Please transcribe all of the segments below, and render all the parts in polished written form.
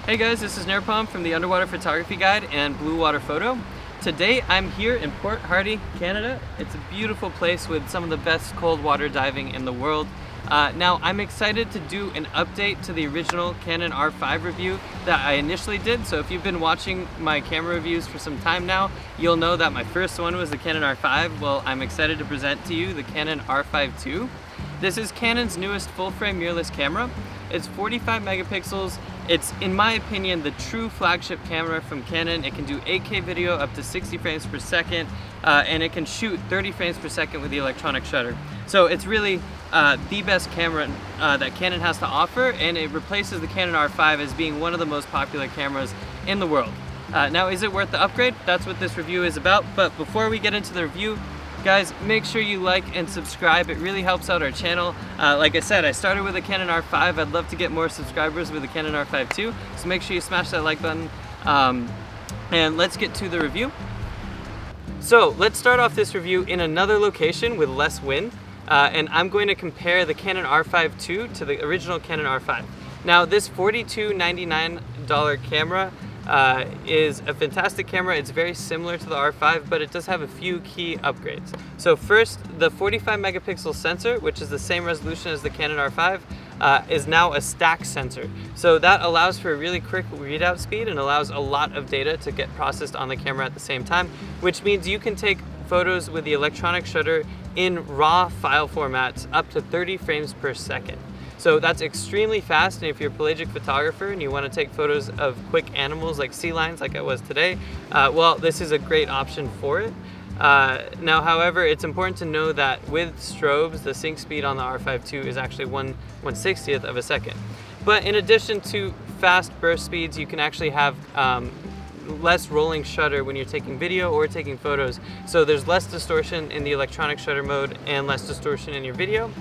Hey guys, this is Nirpam from the Underwater Photography Guide and Blue Water Photo. Today I'm here in Port Hardy, Canada. It's a beautiful place with some of the best cold water diving in the world. Now I'm excited to do an update to the original Canon R5 review that I initially did. So if you've been watching my camera reviews for some time now, you'll know that my first one was the Canon R5. Well, I'm excited to present to you the Canon R5 II. This is Canon's newest full-frame mirrorless camera. It's 45 megapixels. It's, in my opinion, the true flagship camera from Canon. It can do 8K video up to 60 frames per second, and it can shoot 30 frames per second with the electronic shutter. So it's really the best camera that Canon has to offer, and it replaces the Canon R5 as being one of the most popular cameras in the world. Now, is it worth the upgrade? That's what this review is about. But before we get into the review, guys, make sure you like and subscribe. It really helps out our channel. Like I said, I started with a Canon R5. I'd love to get more subscribers with the Canon R5 II. So make sure you smash that like button. And let's get to the review. So let's start off this review in another location with less wind. And I'm going to compare the Canon R5 II to the original Canon R5. Now, this $42.99 camera is a fantastic camera. It's very similar to the R5, but it does have a few key upgrades. So first, the 45 megapixel sensor, which is the same resolution as the Canon R5, is now a stack sensor. So that allows for a really quick readout speed and allows a lot of data to get processed on the camera at the same time, which means you can take photos with the electronic shutter in RAW file formats up to 30 frames per second. So that's extremely fast, and if you're a pelagic photographer and you want to take photos of quick animals like sea lions like I was today, well, this is a great option for it. Now, however, it's important to know that with strobes, the sync speed on the R5 II is actually 1/60th of a second. But in addition to fast burst speeds, you can actually have less rolling shutter when you're taking video or taking photos. So there's less distortion in the electronic shutter mode and less distortion in your video.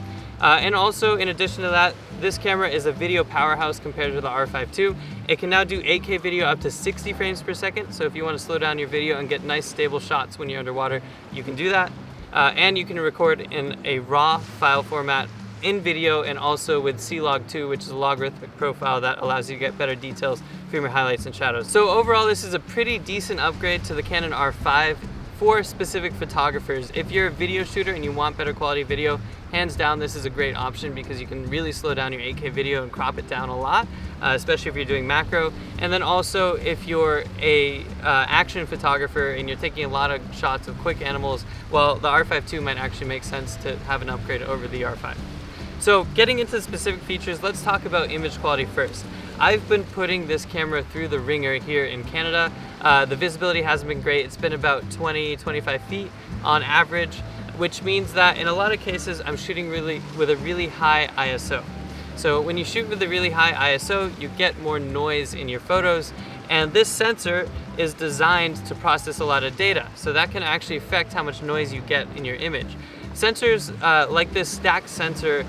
And also, in addition to that, this camera is a video powerhouse compared to the R5 II. It can now do 8K video up to 60 frames per second. So if you want to slow down your video and get nice stable shots when you're underwater, you can do that. And you can record in a RAW file format in video, and also with C-Log2, which is a logarithmic profile that allows you to get better details from your highlights and shadows. So overall, this is a pretty decent upgrade to the Canon R5 for specific photographers. If you're a video shooter and you want better quality video, hands down, this is a great option because you can really slow down your 8K video and crop it down a lot, especially if you're doing macro. And then also, if you're a action photographer and you're taking a lot of shots of quick animals, well, the R5 II might actually make sense to have an upgrade over the R5. So getting into the specific features, let's talk about image quality first. I've been putting this camera through the ringer here in Canada. The visibility hasn't been great. It's been about 20-25 feet on average, which means that in a lot of cases I'm shooting with a really high ISO. So when you shoot with a really high ISO, you get more noise in your photos, and this sensor is designed to process a lot of data. So that can actually affect how much noise you get in your image. Sensors like this stack sensor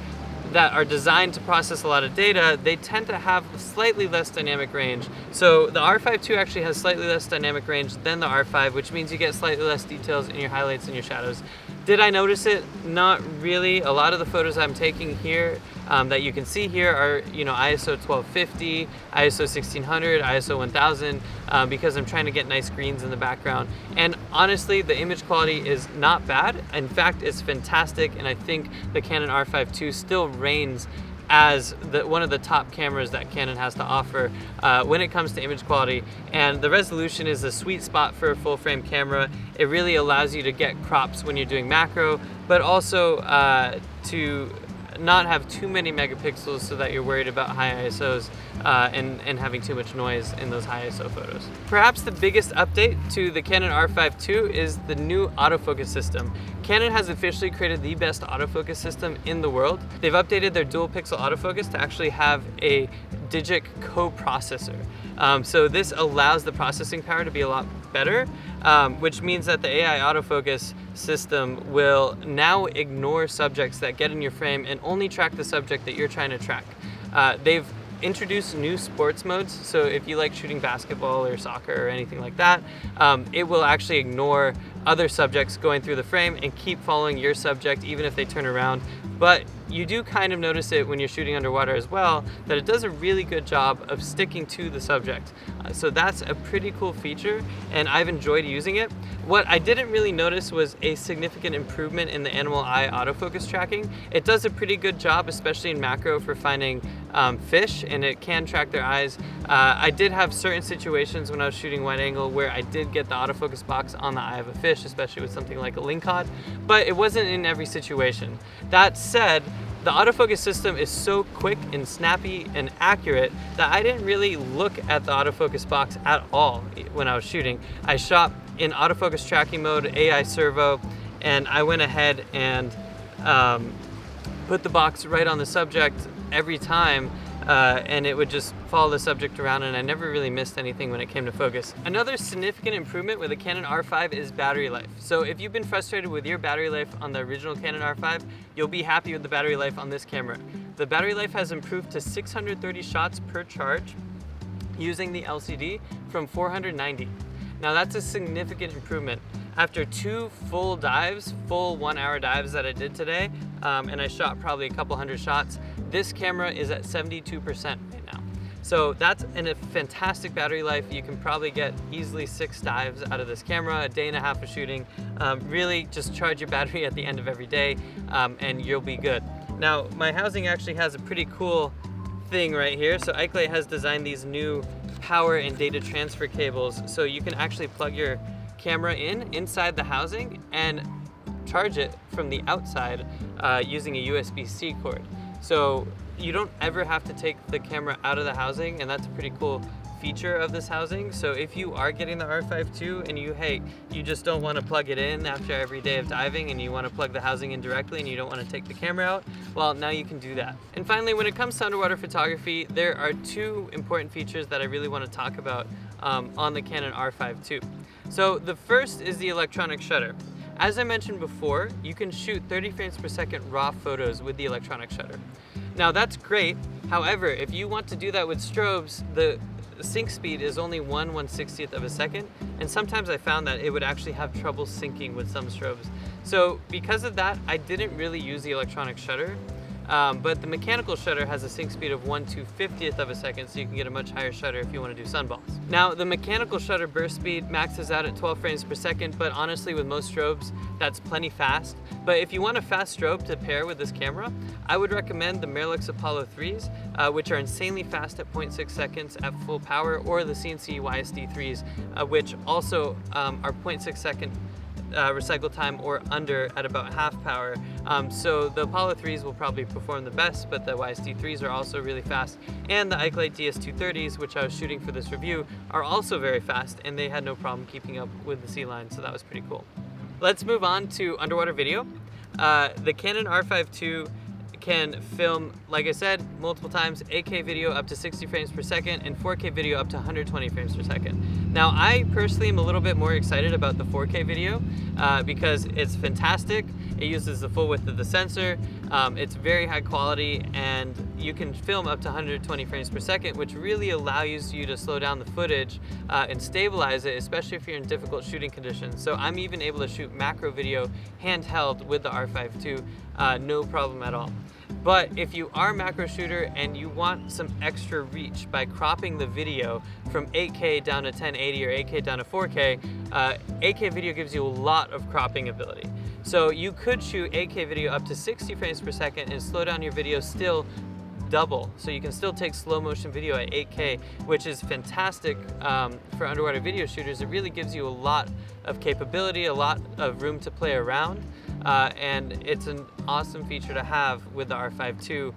that are designed to process a lot of data, they tend to have slightly less dynamic range. So the R5 II actually has slightly less dynamic range than the R5, which means you get slightly less details in your highlights and your shadows. Did I notice it? Not really. A lot of the photos I'm taking here that you can see here are, ISO 1250, ISO 1600, ISO 1000, because I'm trying to get nice greens in the background. And honestly, the image quality is not bad. In fact, it's fantastic, and I think the Canon R5 II still reigns as one of the top cameras that Canon has to offer when it comes to image quality. And the resolution is a sweet spot for a full frame camera. It really allows you to get crops when you're doing macro, but also to not have too many megapixels so that you're worried about high ISOs and having too much noise in those high ISO photos. Perhaps the biggest update to the Canon R5 II is the new autofocus system. Canon has officially created the best autofocus system in the world. They've updated their dual pixel autofocus to actually have a digic co-processor. So this allows the processing power to be a lot better, which means that the AI autofocus system will now ignore subjects that get in your frame and only track the subject that you're trying to track. They've introduce new sports modes. So if you like shooting basketball or soccer or anything like that, it will actually ignore other subjects going through the frame and keep following your subject even if they turn around. But you do kind of notice it when you're shooting underwater as well, that it does a really good job of sticking to the subject. So that's a pretty cool feature, and I've enjoyed using it. What I didn't really notice was a significant improvement in the animal eye autofocus tracking. It does a pretty good job, especially in macro, for finding fish, and it can track their eyes. I did have certain situations when I was shooting wide angle where I did get the autofocus box on the eye of a fish, especially with something like a lingcod, but it wasn't in every situation. That said, the autofocus system is so quick and snappy and accurate that I didn't really look at the autofocus box at all when I was shooting. I shot in autofocus tracking mode, AI servo, and I went ahead and put the box right on the subject every time, and it would just follow the subject around, and I never really missed anything when it came to focus. Another significant improvement with the Canon R5 is battery life. So if you've been frustrated with your battery life on the original Canon R5, you'll be happy with the battery life on this camera. The battery life has improved to 630 shots per charge using the LCD from 490. Now that's a significant improvement. After 2 full dives, full 1-hour dives that I did today, and I shot probably a couple hundred shots, this camera is at 72% right now. So that's a fantastic battery life. You can probably get easily 6 dives out of this camera, a day and a half of shooting. Really just charge your battery at the end of every day, and you'll be good. Now, my housing actually has a pretty cool thing right here. So iClay has designed these new power and data transfer cables, so you can actually plug your camera inside the housing and charge it from the outside using a USB-C cord. So you don't ever have to take the camera out of the housing, and that's a pretty cool feature of this housing. So if you are getting the R5 II and you just don't want to plug it in after every day of diving, and you want to plug the housing in directly and you don't want to take the camera out, well, now you can do that. And finally, when it comes to underwater photography, there are 2 important features that I really want to talk about on the Canon R5 II. So the first is the electronic shutter. As I mentioned before, you can shoot 30 frames per second raw photos with the electronic shutter. Now that's great. However, if you want to do that with strobes, the sync speed is only 1/160th of a second, and sometimes I found that it would actually have trouble syncing with some strobes. So because of that, I didn't really use the electronic shutter. But the mechanical shutter has a sync speed of 1/250th of a second, so you can get a much higher shutter if you want to do sunballs. Now, the mechanical shutter burst speed maxes out at 12 frames per second, but honestly, with most strobes, that's plenty fast. But if you want a fast strobe to pair with this camera, I would recommend the Mirrorlux Apollo 3s, which are insanely fast at 0.6 seconds at full power, or the CNC YSD 3s, which also are 0.6 second recycle time or under at about half power. So the Apollo 3s will probably perform the best, but the YSD 3s are also really fast. And the iClay DS230s, which I was shooting for this review, are also very fast, and they had no problem keeping up with the sea line, so that was pretty cool. Let's move on to underwater video. The Canon R5 II can film, like I said, multiple times, 8K video up to 60 frames per second and 4K video up to 120 frames per second. Now, I personally am a little bit more excited about the 4K video because it's fantastic. It uses the full width of the sensor. It's very high quality, and you can film up to 120 frames per second, which really allows you to slow down the footage and stabilize it, especially if you're in difficult shooting conditions. So I'm even able to shoot macro video handheld with the R5 II, no problem at all. But if you are a macro shooter and you want some extra reach by cropping the video from 8K down to 1080 or 8K down to 4K, 8K video gives you a lot of cropping ability. So you could shoot 8K video up to 60 frames per second and slow down your video still double. So you can still take slow motion video at 8K, which is fantastic for underwater video shooters. It really gives you a lot of capability, a lot of room to play around. And it's an awesome feature to have with the R5 II.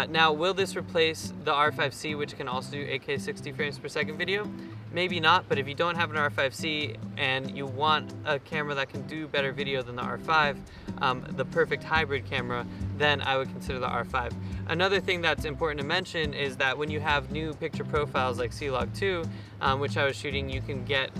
Now, will this replace the R5C, which can also do 8K 60 frames per second video? Maybe not, but if you don't have an R5C and you want a camera that can do better video than the R5, the perfect hybrid camera, then I would consider the R5. Another thing that's important to mention is that when you have new picture profiles like C-Log 2, which I was shooting, you can get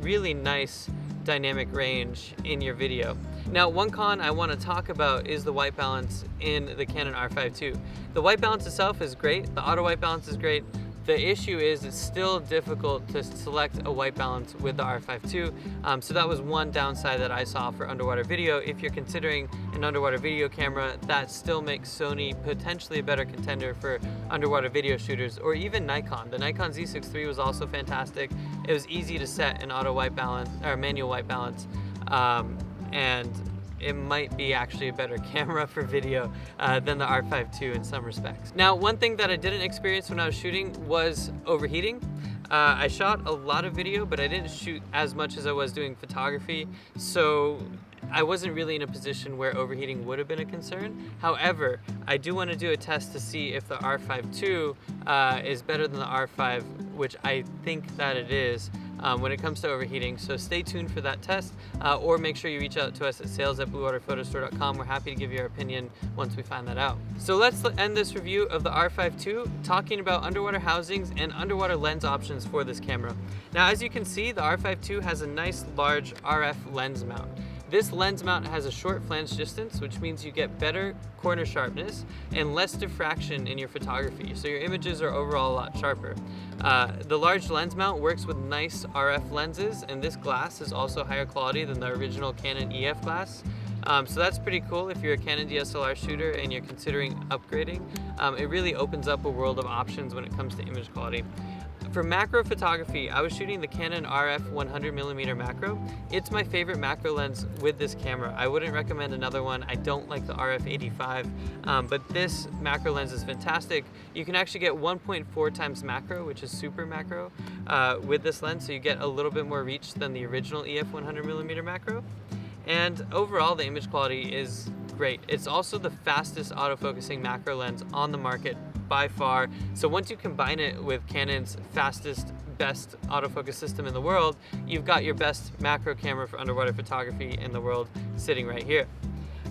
really nice dynamic range in your video. Now, one con I want to talk about is the white balance in the Canon R5 II. The white balance itself is great, the auto white balance is great. The issue is it's still difficult to select a white balance with the R5 II. So that was one downside that I saw for underwater video. If you're considering an underwater video camera, that still makes Sony potentially a better contender for underwater video shooters, or even Nikon. The Nikon Z6 III was also fantastic. It was easy to set an auto white balance or manual white balance, and it might be actually a better camera for video than the R5 II in some respects. Now, one thing that I didn't experience when I was shooting was overheating. I shot a lot of video, but I didn't shoot as much as I was doing photography, so I wasn't really in a position where overheating would have been a concern. However, I do want to do a test to see if the R5 II is better than the R5, which I think that it is, when it comes to overheating. So stay tuned for that test, or make sure you reach out to us at sales@bluewaterphotostore.com. We're happy to give you our opinion once we find that out. So let's end this review of the R5 II talking about underwater housings and underwater lens options for this camera. Now, as you can see, the R5 II has a nice large RF lens mount. This lens mount has a short flange distance, which means you get better corner sharpness and less diffraction in your photography, so your images are overall a lot sharper. The large lens mount works with nice RF lenses, and this glass is also higher quality than the original Canon EF glass. So that's pretty cool if you're a Canon DSLR shooter and you're considering upgrading. It really opens up a world of options when it comes to image quality. For macro photography, I was shooting the Canon RF 100mm macro. It's my favorite macro lens with this camera. I wouldn't recommend another one. I don't like the RF 85, but this macro lens is fantastic. You can actually get 1.4 times macro, which is super macro, with this lens, so you get a little bit more reach than the original EF 100mm macro. And overall, the image quality is great. It's also the fastest autofocusing macro lens on the market by far. So once you combine it with Canon's fastest, best autofocus system in the world, you've got your best macro camera for underwater photography in the world sitting right here.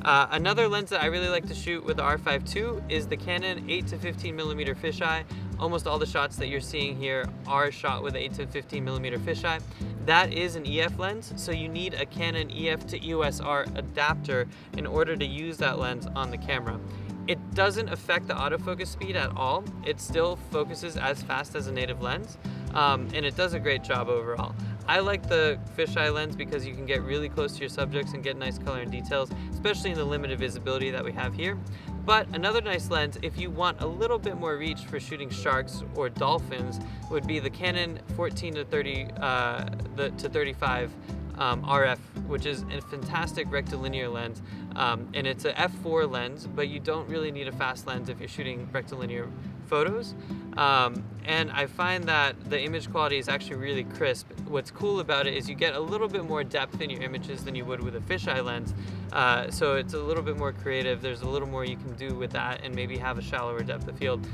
Another lens that I really like to shoot with the R5 II is the Canon 8 to 15mm fisheye. Almost all the shots that you're seeing here are shot with 8 to 15mm fisheye. That is an EF lens, so you need a Canon EF to EOS R adapter in order to use that lens on the camera. It doesn't affect the autofocus speed at all. It still focuses as fast as a native lens, and it does a great job overall. I like the fisheye lens because you can get really close to your subjects and get nice color and details, especially in the limited visibility that we have here. But another nice lens, if you want a little bit more reach for shooting sharks or dolphins, would be the Canon 14 to 35 RF, which is a fantastic rectilinear lens, and it's a f4 lens, but you don't really need a fast lens if you're shooting rectilinear photos. And I find that the image quality is actually really crisp. What's cool about it is you get a little bit more depth in your images than you would with a fisheye lens, so it's a little bit more creative. There's a little more you can do with that and maybe have a shallower depth of field.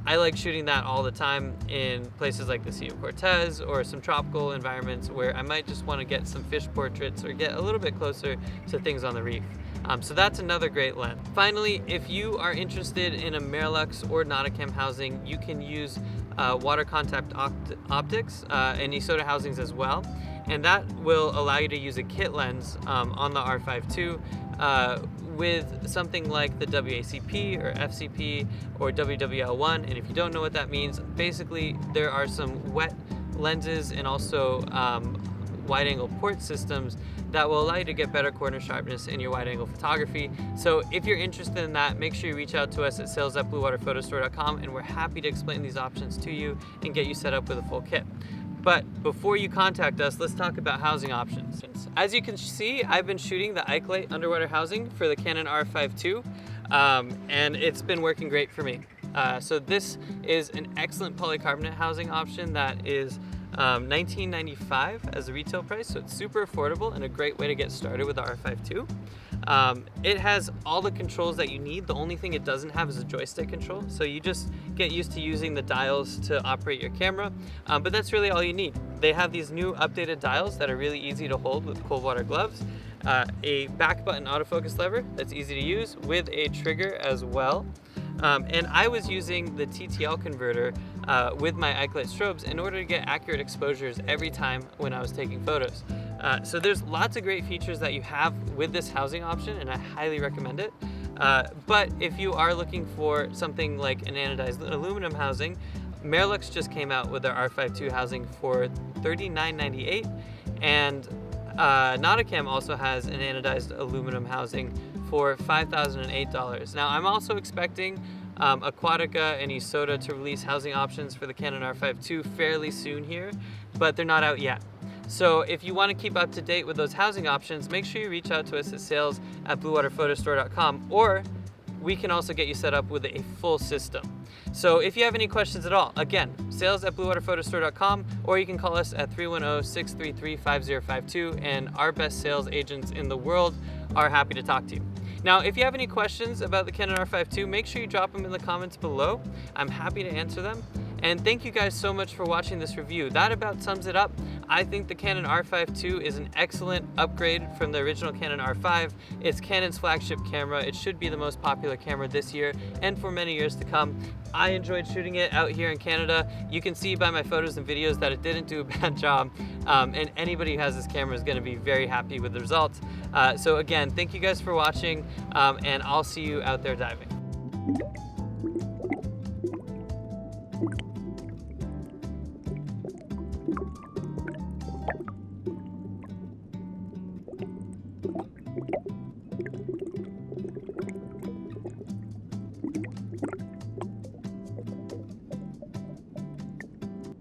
I like shooting that all the time in places like the Sea of Cortez or some tropical environments where I might just want to get some fish portraits or get a little bit closer to things on the reef. So that's another great lens. Finally, if you are interested in a Miralux or Nauticam housing, you can use water contact optics and ESOTA housings as well. And that will allow you to use a kit lens on the R5 II with something like the WACP or FCP or WWL1. And if you don't know what that means, basically there are some wet lenses and also wide-angle port systems that will allow you to get better corner sharpness in your wide-angle photography. So if you're interested in that, make sure you reach out to us at sales@bluewaterphotostore.com, and we're happy to explain these options to you and get you set up with a full kit. But before you contact us, let's talk about housing options. As you can see, I've been shooting the Ikelite underwater housing for the Canon R5 II, and it's been working great for me. So this is an excellent polycarbonate housing option that is $19.95 as a retail price, so it's super affordable and a great way to get started with the R5 II. It has all the controls that you need. The only thing it doesn't have is a joystick control, so you just get used to using the dials to operate your camera, but that's really all you need. They have these new updated dials that are really easy to hold with cold water gloves, a back button autofocus lever that's easy to use with a trigger as well. And I was using the TTL converter with my Ikelite strobes in order to get accurate exposures every time when I was taking photos. So there's lots of great features that you have with this housing option, and I highly recommend it. But if you are looking for something like an anodized aluminum housing, Merlux just came out with their R5 II housing for $39.98, and Nauticam also has an anodized aluminum housing for $5,008. Now I'm also expecting Aquatica and Isotta to release housing options for the Canon R5 II fairly soon here, but they're not out yet. So if you want to keep up to date with those housing options, make sure you reach out to us at sales@bluewaterphotostore.com, or we can also get you set up with a full system. So if you have any questions at all, again, sales@bluewaterphotostore.com, or you can call us at 310-633-5052, and our best sales agents in the world are happy to talk to you. Now, if you have any questions about the Canon R5 II, make sure you drop them in the comments below. I'm happy to answer them. And thank you guys so much for watching this review. That about sums it up. I think the Canon R5 II is an excellent upgrade from the original Canon R5. It's Canon's flagship camera. It should be the most popular camera this year and for many years to come. I enjoyed shooting it out here in Canada. You can see by my photos and videos that it didn't do a bad job. And anybody who has this camera is gonna be very happy with the results. So again, thank you guys for watching, and I'll see you out there diving.